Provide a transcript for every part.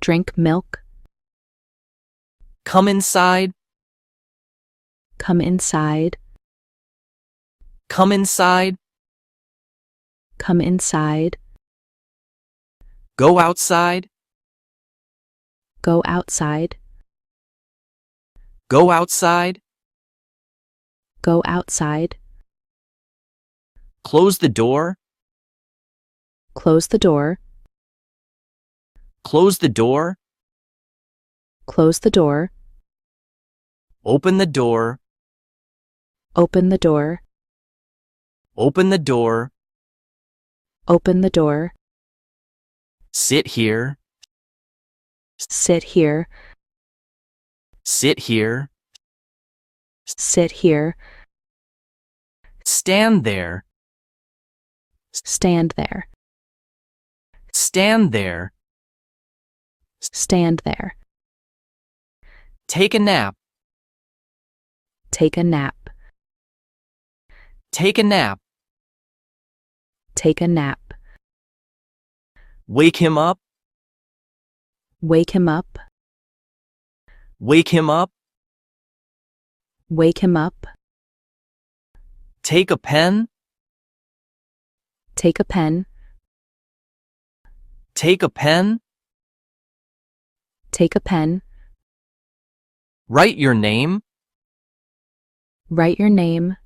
Drink milk. Come inside. Come inside. Come inside. Come inside. Go outside. Go outside. Go outside. Go outside. Close the door. Close the door. Close the door. Close the door. Open the door. Open the door. Open the door. Open the door. Sit here. Sit here. Sit here. Sit here. Stand there. Stand there. Stand there. Stand there. Take a nap. Take a nap. Take a nap. Take a nap. Wake him up. Wake him up. Wake him up. Wake him up. Take a pen. Take a pen. Take a pen. Take a pen. Write your name. Write your name.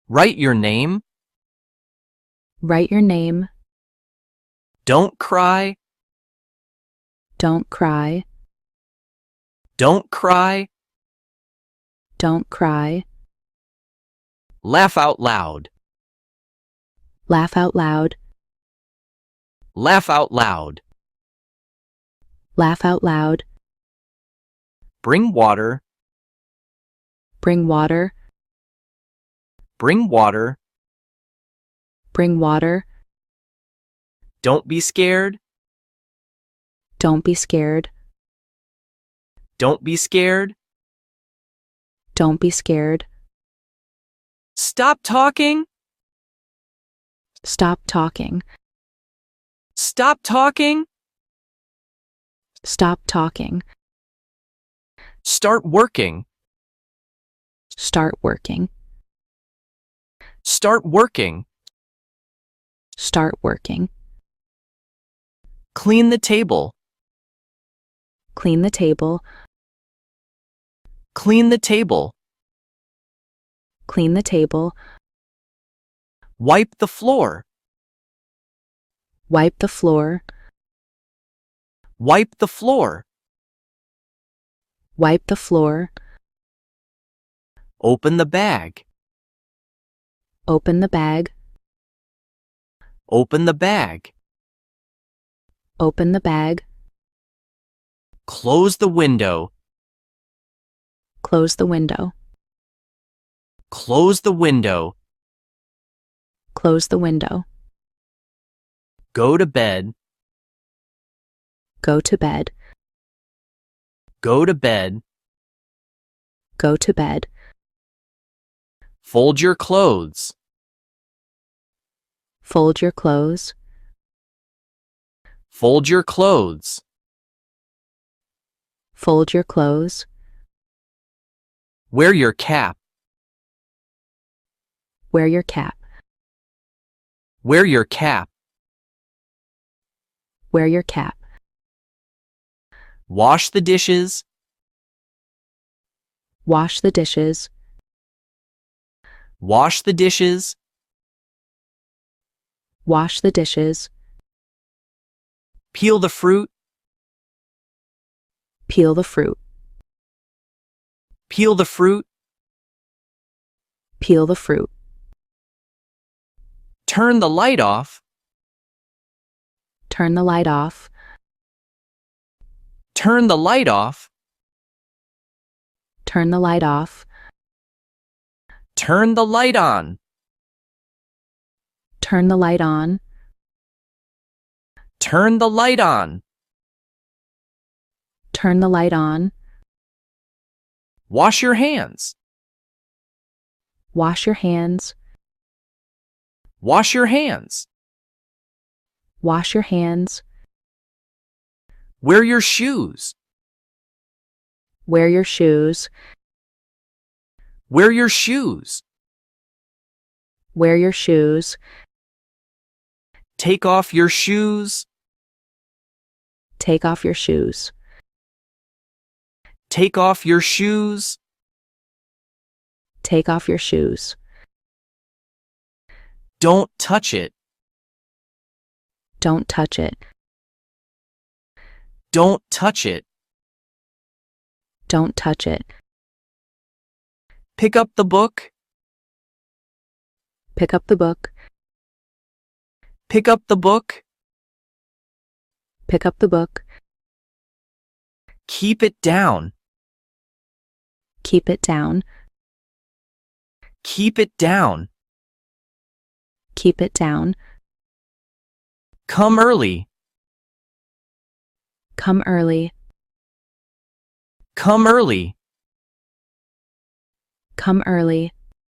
Write your name. Write your name. Don't cry. Don't cry. Don't cry. Don't cry. Laugh out loud. Laugh out loud. Laugh out loud. Laugh out loud. Bring water. Bring water. Bring water. Bring water. Don't be scared. Don't be scared. Don't be scared. Don't be scared. Stop talking. Stop talking. Stop talking. Stop talking. Start working. Start working. Start working. Start working. Clean the table. Clean the table. Clean the table. Clean the table. Wipe the floor. Wipe the floor. Wipe the floor. Wipe the floor. Open the bag. Open the bag. Open the bag. Open the bag. Close the window. Close the window. Close the window. Close the window. Go to bed. Go to bed. Go to bed. Go to bed. Fold your clothes. Fold your clothes. Fold your clothes. Fold your clothes. Wear your cap. Wear your cap. Wear your cap. Wear your cap. Wash the dishes. Wash the dishes. Wash the dishes. Wash the dishes. Peel the fruit. Peel the fruit. Peel the fruit. Peel the fruit. Turn the light off. Turn the light off. Turn the light off. Turn the light off. Turn the light on. Turn the light on. Turn the light on. Turn the light on. Wash your hands. Wash your hands. Wash your hands. Wash your hands. Wear your shoes. Wear your shoes. Wear your shoes. Wear your shoes. Take off your shoes. Take off your shoes. Take off your shoes. Take off your shoes. Don't touch it. Don't touch it. Don't touch it. Don't touch it. Pick up the book. Pick up the book. Pick up the book. Pick up the book. Keep it down. Keep it down. Keep it down. Keep it down. Come early. Come early. Come early. Come early.